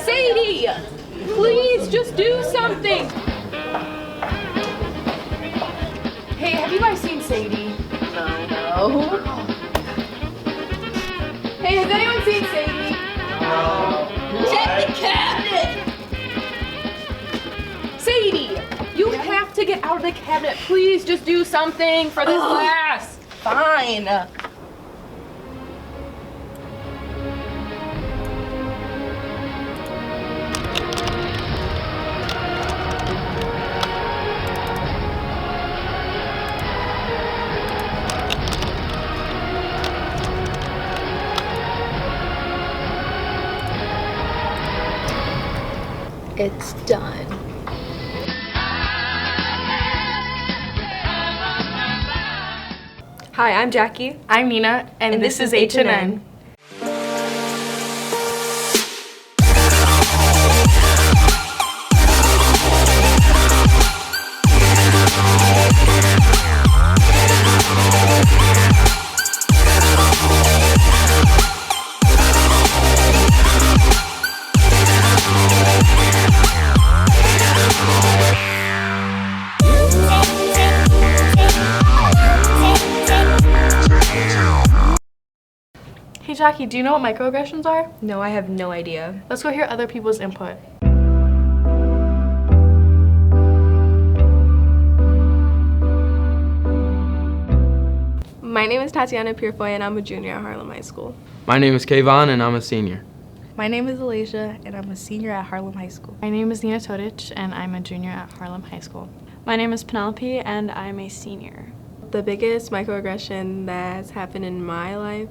Sadie, please just do something. Hey, have you guys seen Sadie? No. Hey, has anyone seen Sadie? Check the cabinet! Sadie, you have to get out of the cabinet. Please just do something for this class. Fine. It's done. Hi, I'm Jackie. I'm Nina, and this is HNN. Hey Jackie, do you know what microaggressions are? No, I have no idea. Let's go hear other people's input. My name is Tatiana Purefoy and I'm a junior at Harlem High School. My name is Kayvon and I'm a senior. My name is Alasia, and I'm a senior at Harlem High School. My name is Nina Todich, and I'm a junior at Harlem High School. My name is Penelope, and I'm a senior. The biggest microaggression that's happened in my life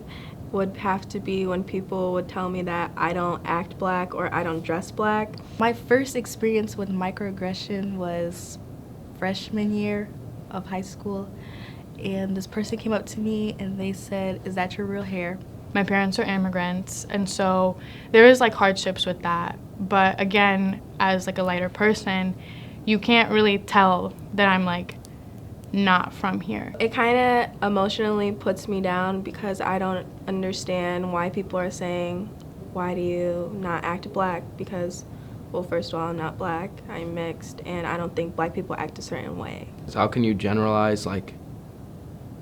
would have to be when people would tell me that I don't act black or I don't dress black. My first experience with microaggression was freshman year of high school, and this person came up to me and they said, "Is that your real hair?" My parents are immigrants, and so there is like hardships with that. But again, as like a lighter person, you can't really tell that I'm like not from here. It kind of emotionally puts me down because I don't understand why people are saying, "Why do you not act black?" Because, well, first of all, I'm not black, I'm mixed, and I don't think black people act a certain way. How can you generalize like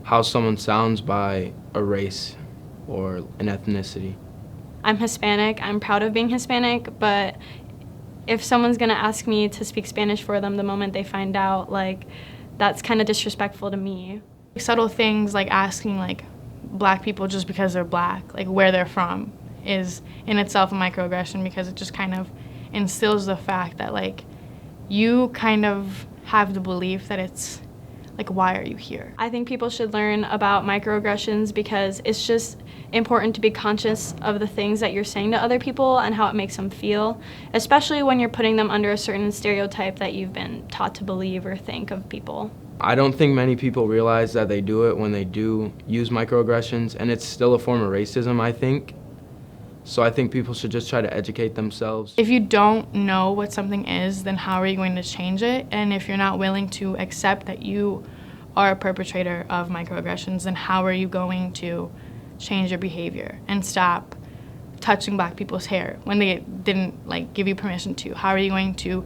how someone sounds by a race or an ethnicity? I'm Hispanic. I'm proud of being Hispanic, but if someone's gonna ask me to speak Spanish for them the moment they find out, like, that's kind of disrespectful to me. Subtle things like asking like black people just because they're black, like where they're from, is in itself a microaggression because it just kind of instills the fact that like you kind of have the belief that it's like, why are you here? I think people should learn about microaggressions because it's just important to be conscious of the things that you're saying to other people and how it makes them feel, especially when you're putting them under a certain stereotype that you've been taught to believe or think of people. I don't think many people realize that they do it when they do use microaggressions, and it's still a form of racism, I think. So I think people should just try to educate themselves. If you don't know what something is, then how are you going to change it? And if you're not willing to accept that you are a perpetrator of microaggressions, then how are you going to change your behavior and stop touching black people's hair when they didn't like give you permission to? How are you going to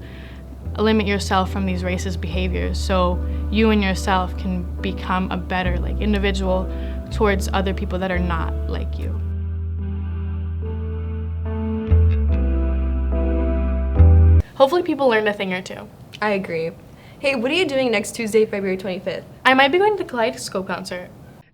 limit yourself from these racist behaviors so you and yourself can become a better like individual towards other people that are not like you? Hopefully people learned a thing or two. I agree. Hey, what are you doing next Tuesday, February 25th? I might be going to the Kaleidoscope concert.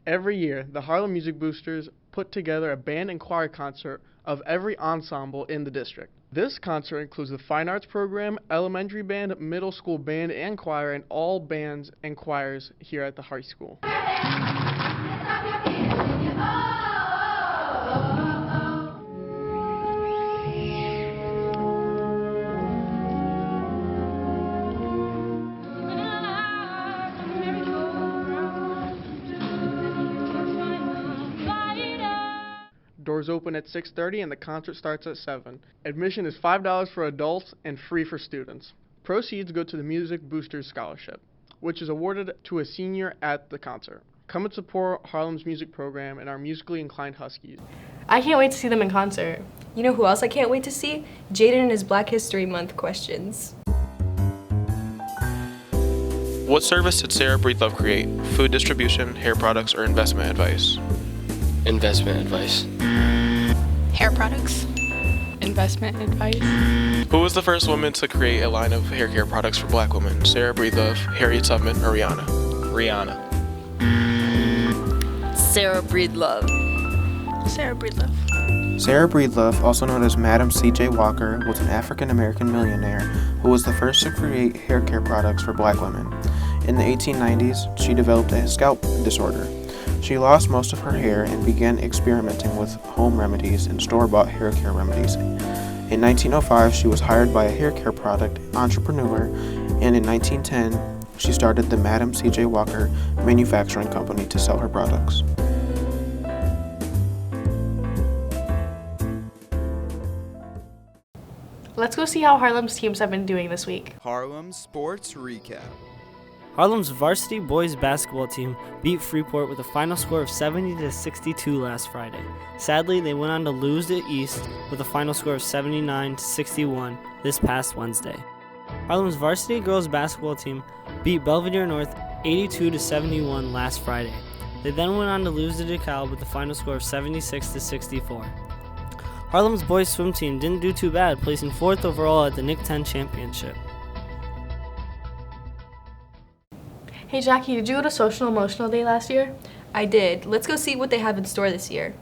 Every year, the Harlem Music Boosters put together a band and choir concert of every ensemble in the district. This concert includes the Fine Arts program, elementary band, middle school band and choir, and all bands and choirs here at the high school. Doors open at 6:30 and the concert starts at 7. Admission is $5 for adults and free for students. Proceeds go to the Music Boosters Scholarship, which is awarded to a senior at the concert. Come and support Harlem's music program and our musically inclined Huskies. I can't wait to see them in concert. You know who else I can't wait to see? Jaden and his Black History Month questions. What service did Sarah Breedlove create? Food distribution, hair products, or investment advice? Investment advice. Hair products. Investment advice. Who was the first woman to create a line of hair care products for Black women? Sarah Breedlove, Harriet Tubman, or Rihanna? Rihanna. Sarah Breedlove. Sarah Breedlove. Sarah Breedlove, also known as Madam C.J. Walker, was an African-American millionaire who was the first to create hair care products for Black women. In the 1890s, she developed a scalp disorder. She lost most of her hair and began experimenting with home remedies and store-bought hair care remedies. In 1905, she was hired by a hair care product entrepreneur, and in 1910, she started the Madam C.J. Walker Manufacturing Company to sell her products. Let's go see how Harlem's teams have been doing this week. Harlem Sports Recap. Harlem's varsity boys basketball team beat Freeport with a final score of 70-62 last Friday. Sadly, they went on to lose to East with a final score of 79-61 this past Wednesday. Harlem's varsity girls basketball team beat Belvedere North 82-71 last Friday. They then went on to lose to DeKalb with a final score of 76-64. Harlem's boys swim team didn't do too bad, placing 4th overall at the Nick 10 championship. Hey Jackie, did you go to Social Emotional Day last year? I did. Let's go see what they have in store this year.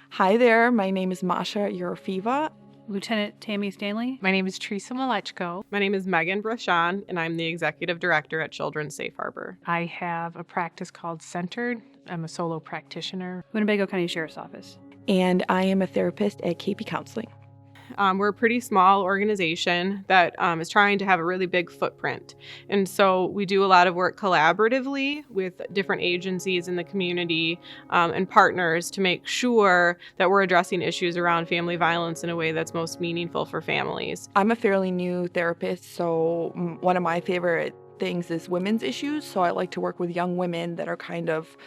Hi there, my name is Masha Yerofiva. Lieutenant Tammy Stanley. My name is Teresa Malechko. My name is Megan Brashan, and I'm the Executive Director at Children's Safe Harbor. I have a practice called Centered. I'm a solo practitioner. Winnebago County Sheriff's Office. And I am a therapist at KP Counseling. We're a pretty small organization that is trying to have a really big footprint. And so we do a lot of work collaboratively with different agencies in the community and partners to make sure that we're addressing issues around family violence in a way that's most meaningful for families. I'm a fairly new therapist, so one of my favorite things is women's issues. So I like to work with young women that are kind of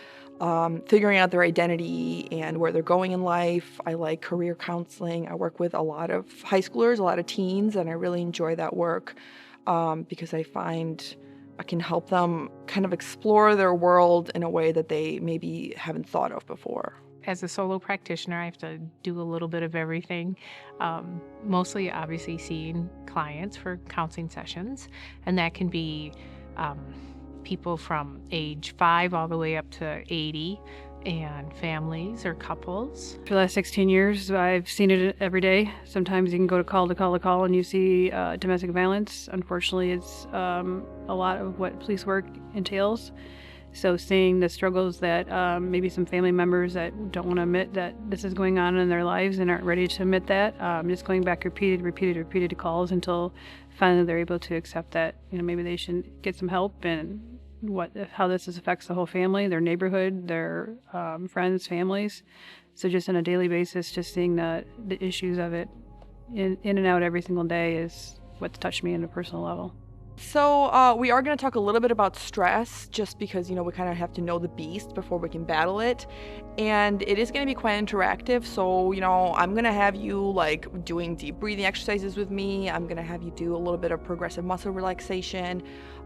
figuring out their identity and where they're going in life. I like career counseling. I work with a lot of high schoolers, a lot of teens, and I really enjoy that work because I find I can help them kind of explore their world in a way that they maybe haven't thought of before. As a solo practitioner, I have to do a little bit of everything, mostly obviously seeing clients for counseling sessions, and that can be people from age 5 all the way up to 80, and families or couples. For the last 16 years, I've seen it every day. Sometimes you can go to call and you see domestic violence. Unfortunately, it's a lot of what police work entails. So seeing the struggles that maybe some family members that don't want to admit that this is going on in their lives and aren't ready to admit that, just going back repeated calls until finally they're able to accept that, maybe they should get some help and how this affects the whole family, their neighborhood, their friends, families. So just on a daily basis, just seeing the issues of it in and out every single day is what's touched me on a personal level. So we are going to talk a little bit about stress just because, we kind of have to know the beast before we can battle it. And it is going to be quite interactive. So, I'm going to have you doing deep breathing exercises with me. I'm going to have you do a little bit of progressive muscle relaxation,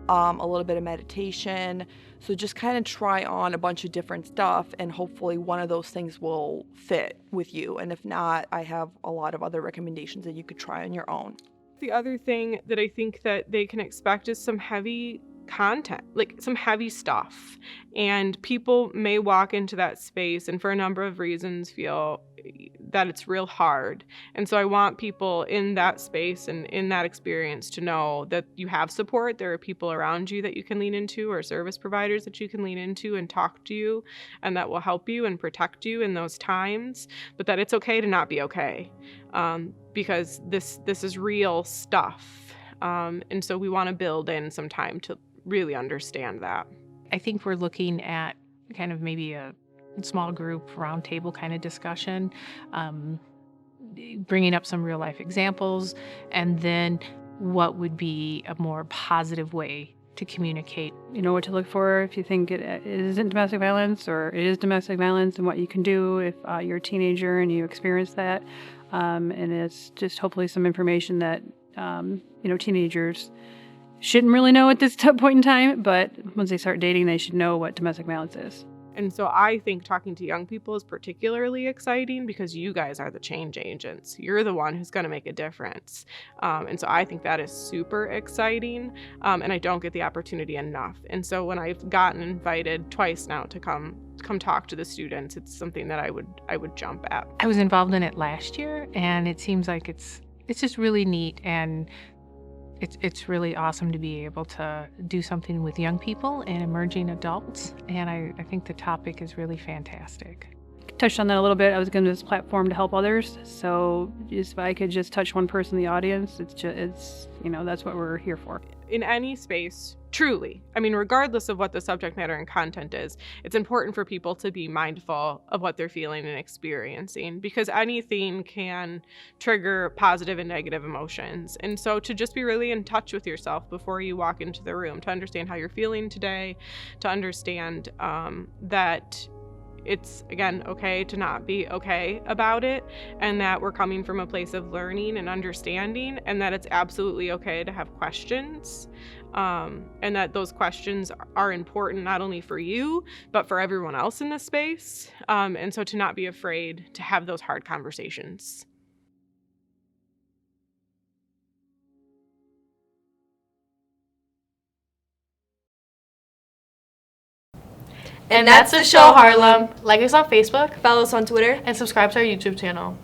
a little bit of meditation. So just kind of try on a bunch of different stuff and hopefully one of those things will fit with you. And if not, I have a lot of other recommendations that you could try on your own. The other thing that I think that they can expect is some heavy content, some heavy stuff. And people may walk into that space and for a number of reasons feel that it's real hard. And so I want people in that space and in that experience to know that you have support. There are people around you that you can lean into or service providers that you can lean into and talk to you and that will help you and protect you in those times, but that it's okay to not be okay. Because this is real stuff. And so we want to build in some time to really understand that. I think we're looking at kind of maybe a small group roundtable kind of discussion bringing up some real life examples, and then what would be a more positive way to communicate. You know what to look for if you think it isn't domestic violence or it is domestic violence, and what you can do if you're a teenager and you experience that. And it's just hopefully some information that, teenagers shouldn't really know at this point in time, but once they start dating, they should know what domestic violence is. And so I think talking to young people is particularly exciting because you guys are the change agents. You're the one who's going to make a difference. And so I think that is super exciting. And I don't get the opportunity enough. And so when I've gotten invited twice now to come talk to the students, it's something that I would jump at. I was involved in it last year, and it seems like it's just really neat, and it's really awesome to be able to do something with young people and emerging adults, and I think the topic is really fantastic. Touched on that a little bit. I was given this platform to help others, so if I could just touch one person in the audience, it's that's what we're here for. In any space, truly, regardless of what the subject matter and content is, it's important for people to be mindful of what they're feeling and experiencing, because anything can trigger positive and negative emotions. And so to just be really in touch with yourself before you walk into the room, to understand how you're feeling today, to understand that it's, again, okay to not be okay about it, and that we're coming from a place of learning and understanding, and that it's absolutely okay to have questions, and that those questions are important not only for you, but for everyone else in this space. And so to not be afraid to have those hard conversations. And that's the show, Harlem. Like us on Facebook, follow us on Twitter, and subscribe to our YouTube channel.